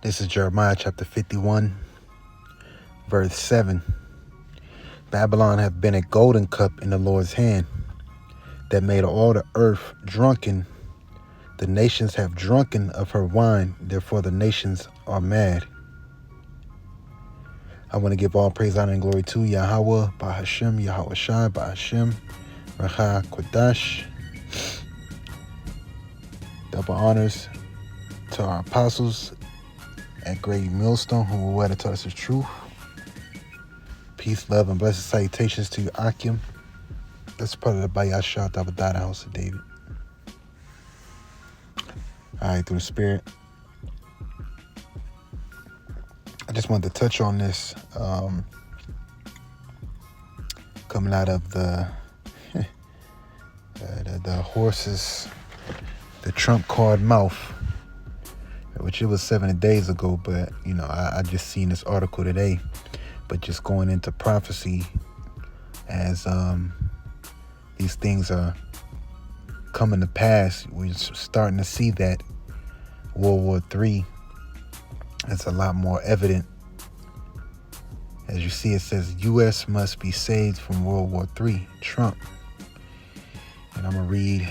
This is Jeremiah chapter 51, verse 7. Babylon hath been a golden cup in the Lord's hand, that made all the earth drunken. The nations have drunken of her wine, therefore the nations are mad. I want to give all praise, honor, and glory to Yahawah, Bahasham, Yahawashi, Bahasham, Racha Kodash. Double honors to our apostles at Great Millstone, who were wed to taught us the truth. Peace, love, and blessed salutations to you, Akim. That's part of the Bahasham that would die the house of David. All right, through the Spirit. I just wanted to touch on this coming out of the horses, the Trump card mouth, which it was 7 days ago, but I just seen this article today. But just going into prophecy as these things are coming to pass, we're starting to see that World War III is a lot more evident. As you see, it says U.S. must be saved from World War III, Trump. And I'm gonna read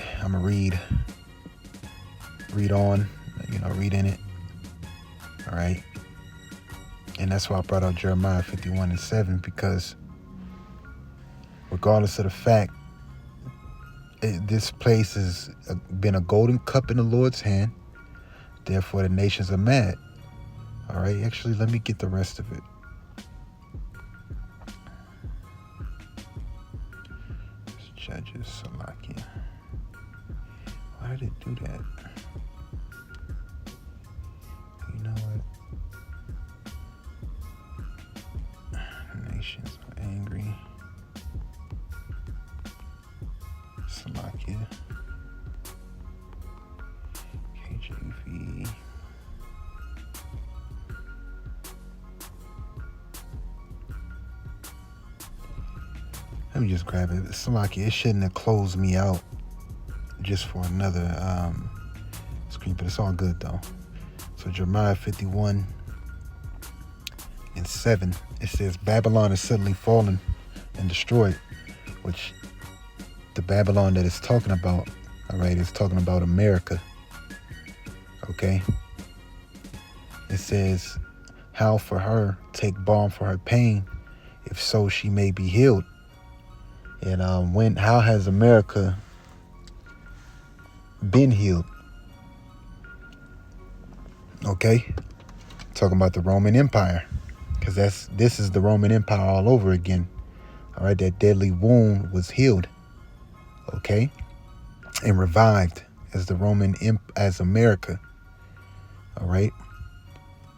on, reading it. All right. And that's why I brought out Jeremiah 51 and 7, because regardless of the fact, this place has been a golden cup in the Lord's hand. Therefore, the nations are mad. All right. Actually, let me get the rest of it. Judges, Salakia. Why did it do that? You know what? Nations are angry. Salakia. KJV. Let me just grab it. Salakia, it shouldn't have closed me out just for another screen, but it's all good though. So Jeremiah 51 and 7, it says, Babylon is suddenly fallen and destroyed, which the Babylon that it's talking about, all right, is talking about America. Okay. It says, how for her take balm for her pain, if so she may be healed. And how has America been healed? Okay, talking about the Roman Empire, because this is the Roman Empire all over again. All right, that deadly wound was healed. Okay, and revived as as America. All right,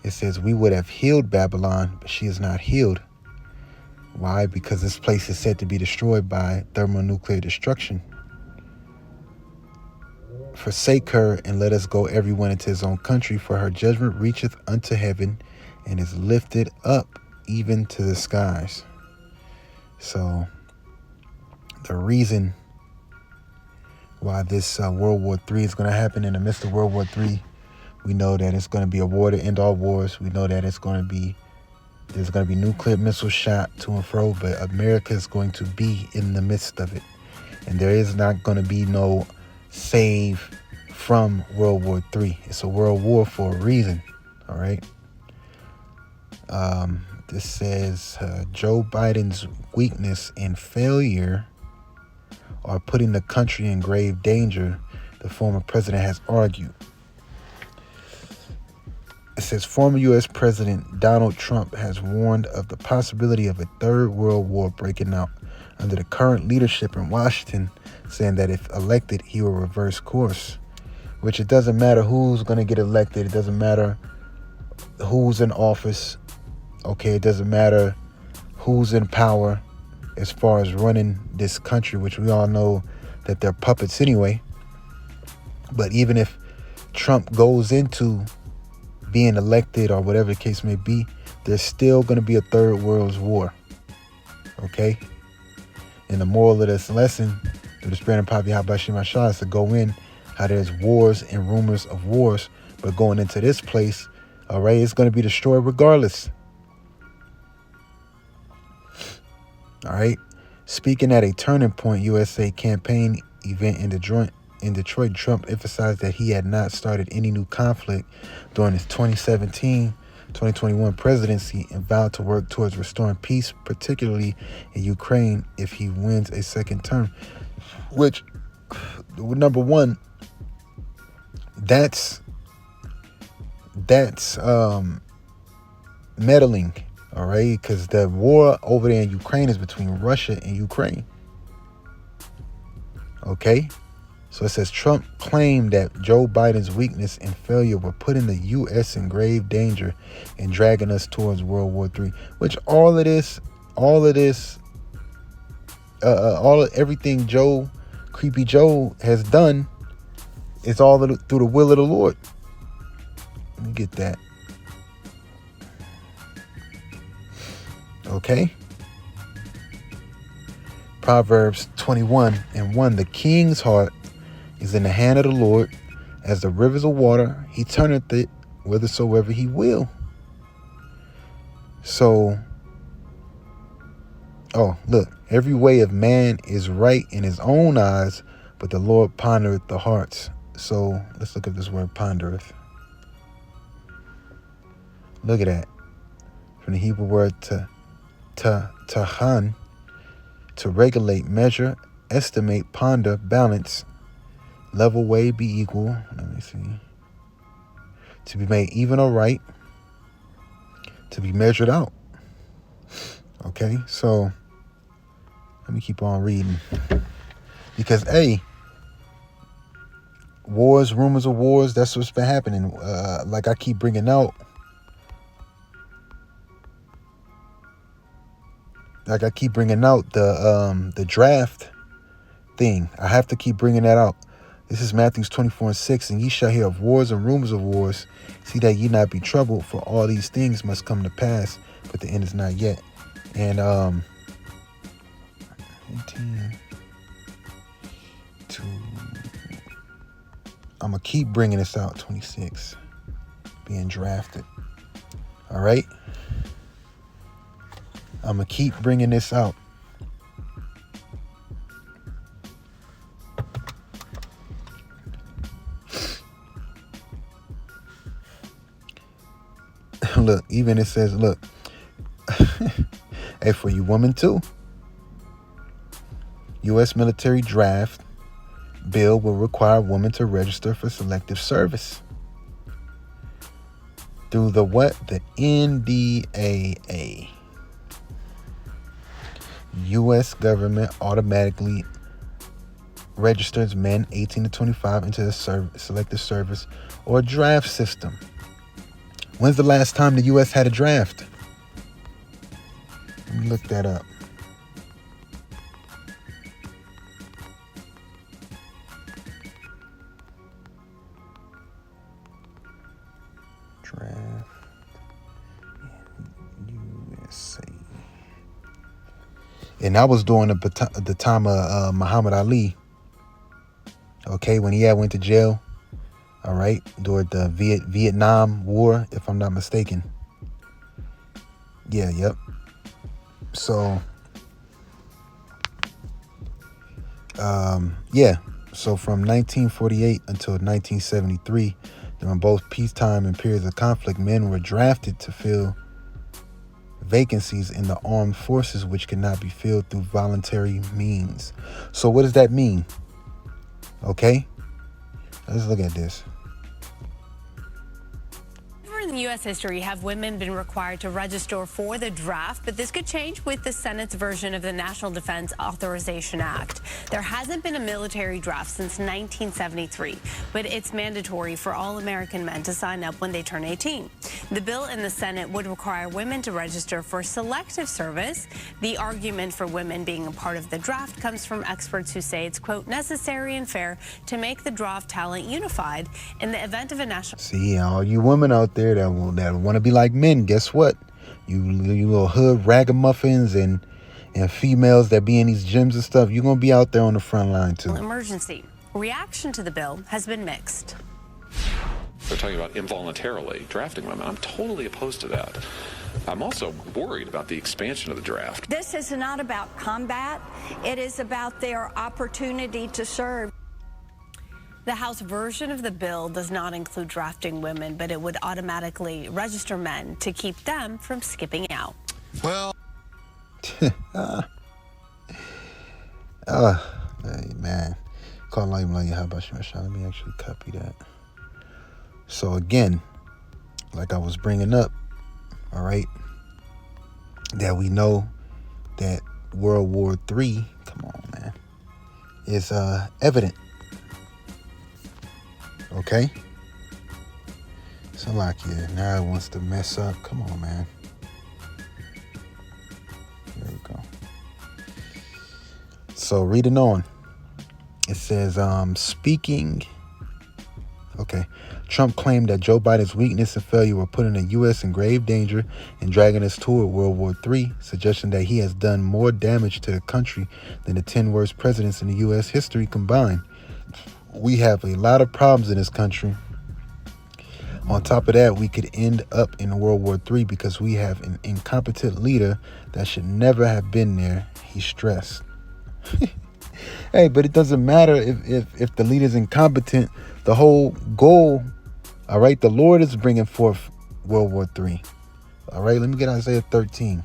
it says we would have healed Babylon, but she is not healed. Why? Because this place is said to be destroyed by thermonuclear destruction. Forsake her and let us go everyone into his own country, for her judgment reacheth unto heaven and is lifted up even to the skies. So the reason why this World War III is going to happen in the midst of World War III, we know that it's going to be a war to end all wars. We know that there's going to be nuclear missile shot to and fro, but America is going to be in the midst of it. And there is not going to be no save from World War III. It's a world war for a reason. All right. This says Joe Biden's weakness and failure are putting the country in grave danger, the former president has argued. It says former U.S. President Donald Trump has warned of the possibility of a third world war breaking out under the current leadership in Washington, saying that if elected, he will reverse course. Which it doesn't matter who's going to get elected. It doesn't matter who's in office. Okay, it doesn't matter who's in power as far as running this country, which we all know that they're puppets anyway. But even if Trump goes into being elected or whatever the case may be, there's still going to be a third world war. Okay? And the moral of this lesson, through the Spirit and power of Yahawashi, is to go in how there's wars and rumors of wars, but going into this place All right, it's going to be destroyed regardless. All right. Speaking at a turning point USA campaign event in Detroit, Trump emphasized that he had not started any new conflict during his 2017-2021 presidency and vowed to work towards restoring peace, particularly in Ukraine, if he wins a second term. Which, number one, that's meddling. All right, because the war over there in Ukraine is between Russia and Ukraine. Okay, so it says Trump claimed that Joe Biden's weakness and failure were putting the U.S. in grave danger and dragging us towards World War III. Which everything Creepy Joe has done is all through the will of the Lord. Let me get that. Okay. Proverbs 21:1. The king's heart is in the hand of the Lord, as the rivers of water. He turneth it whithersoever he will. So, look, every way of man is right in his own eyes, but the Lord pondereth the hearts. So let's look at this word pondereth. Look at that. From the Hebrew word tahan, to regulate, measure, estimate, ponder, balance, level, weigh, be equal. Let me see. To be made even or right. To be measured out. Okay, so let me keep on reading. Because, wars, rumors of wars, that's what's been happening. Like I keep bringing out. The draft thing. I have to keep bringing that out. This is Matthew 24:6. And ye shall hear of wars and rumors of wars. See that ye not be troubled, for all these things must come to pass, but the end is not yet. And 18 to, I'm gonna keep bringing this out. 26 being drafted. All right. I'm going to keep bringing this out. Look, even it says, look, hey, for you women too. U.S. military draft bill will require women to register for selective service. Through the what? The NDAA. U.S. government automatically registers men 18 to 25 into the selective service or draft system. When's the last time the U.S. had a draft? Let me look that up. Draft USA. And I was during the time of Muhammad Ali. Okay, when he went to jail. All right, during the Vietnam War, if I'm not mistaken. Yeah, yep. So, So from 1948 until 1973, during both peacetime and periods of conflict, men were drafted to fill vacancies in the armed forces which could not be filled through voluntary means. So what does that mean? Okay, let's look at this. In U.S. history, have women been required to register for the draft, but this could change with the Senate's version of the National Defense Authorization Act. There hasn't been a military draft since 1973, but it's mandatory for all American men to sign up when they turn 18. The bill in the Senate would require women to register for selective service. The argument for women being a part of the draft comes from experts who say it's, quote, necessary and fair to make the draft talent unified in the event of a national... See, all you women out there that want to be like men, guess what? You little hood ragamuffins and females that be in these gyms and stuff, you're going to be out there on the front line too. Emergency. Reaction to the bill has been mixed. They're talking about involuntarily drafting women. I'm totally opposed to that. I'm also worried about the expansion of the draft. This is not about combat. It is about their opportunity to serve. The House version of the bill does not include drafting women, but it would automatically register men to keep them from skipping out. Well, hey, man. Call Yahawashi. Let me actually copy that. So again, like I was bringing up, all right, that we know that World War III, come on, man, is evident. Okay? So like, yeah, now it wants to mess up. Come on, man. There we go. So reading on. It says, speaking. Okay. Trump claimed that Joe Biden's weakness and failure were putting the U.S. in grave danger and dragging us toward World War III, suggesting that he has done more damage to the country than the 10 worst presidents in the U.S. history combined. We have a lot of problems in this country. On top of that, we could end up in World War III because we have an incompetent leader that should never have been there, he stressed. Hey, but it doesn't matter if the leader's incompetent. The whole goal, all right, the Lord is bringing forth World War III. All right, let me get Isaiah 13.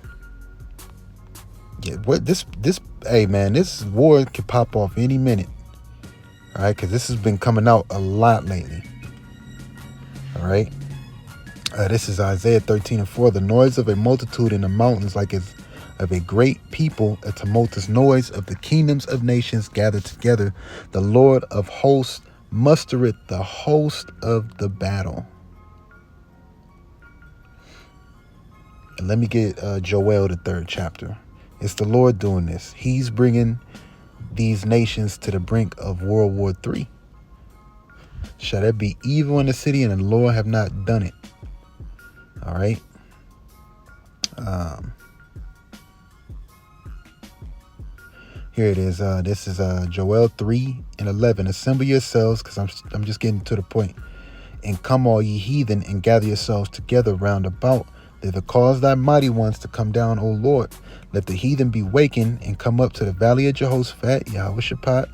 Yeah, what this hey man, this war could pop off any minute. All right, because this has been coming out a lot lately. All right. This is Isaiah 13:4. The noise of a multitude in the mountains like as of a great people, a tumultuous noise of the kingdoms of nations gathered together. The Lord of hosts mustereth the host of the battle. And let me get Joel, the 3rd chapter. It's the Lord doing this. He's bringing these nations to the brink of World War III. Shall there be evil in the city and the Lord have not done it? All right. Here it is. This is Joel 3:11. Assemble yourselves, because I'm just getting to the point. And come all ye heathen, and gather yourselves together round about. Thither cause thy mighty ones to come down, O Lord. Let the heathen be wakened, and come up to the valley of Jehoshaphat, Yahawashi.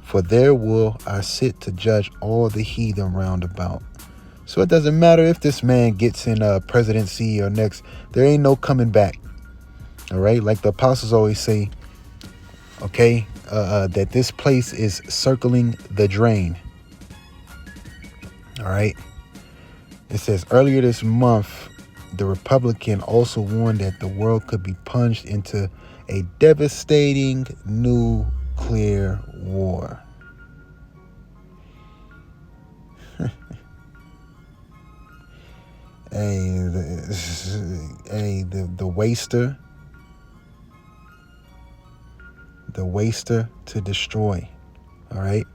For there will I sit to judge all the heathen round about. So it doesn't matter if this man gets in presidency or next. There ain't no coming back. All right? Like the apostles always say, okay, that this place is circling the drain. All right. It says earlier this month, the Republican also warned that the world could be plunged into a devastating nuclear war. The waster to destroy. All right.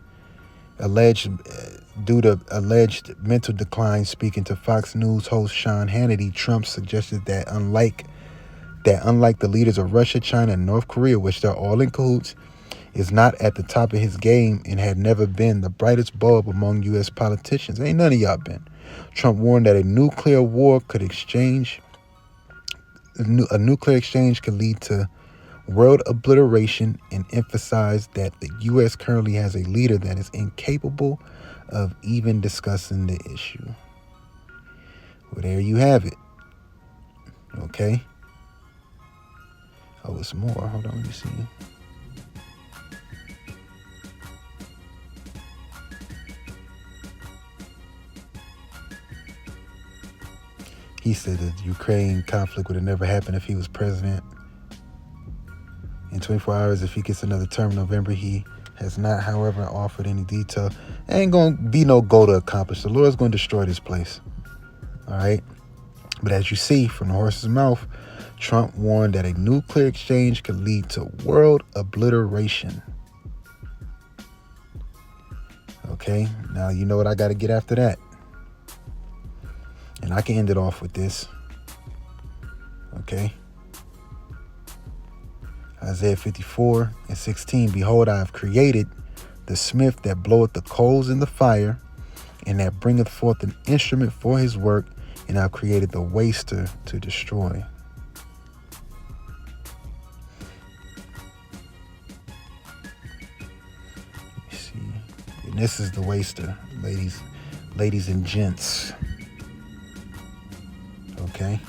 Due to alleged mental decline, speaking to Fox News host Sean Hannity, Trump suggested that unlike the leaders of Russia, China, and North Korea, which they're all in cahoots, is not at the top of his game and had never been the brightest bulb among U.S. politicians. Ain't none of y'all been. Trump warned that a nuclear exchange could lead to world obliteration and emphasized that the U.S. currently has a leader that is incapable of even discussing the issue. Well, there you have it. Okay. Oh, it's more. Hold on, let me see. He said the Ukraine conflict would have never happened if he was president. In 24 hours, if he gets another term in November, he has not, however, offered any detail. Ain't going to be no goal to accomplish. The Lord's going to destroy this place. All right? But as you see from the horse's mouth, Trump warned that a nuclear exchange could lead to world obliteration. Okay? Now, you know what I got to get after that. And I can end it off with this. Okay? Isaiah 54:16. Behold, I have created the smith that bloweth the coals in the fire, and that bringeth forth an instrument for his work, and I've created the waster to destroy. Let's see. And this is the waster, ladies and gents. Okay.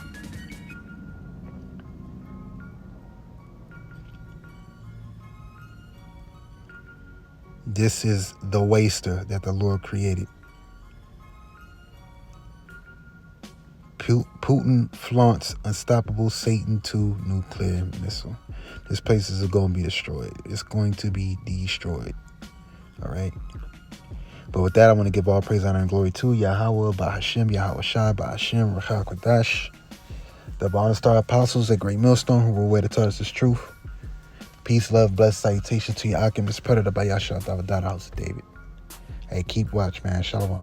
This is the waster that the Lord created. Putin flaunts unstoppable Satan II nuclear missile. This place is going to be destroyed. It's going to be destroyed. All right. But with that, I want to give all praise, honor, and glory to Yahawah, Bahasham, Yahawashi, Bahasham, Rachakwadash, the Bonner Star Apostles at Great Millstone who were aware to tell us this truth. Peace, love, blessed salutation to your alchemist predator by Yahshua, the House of David. Hey, keep watch, man. Shalom.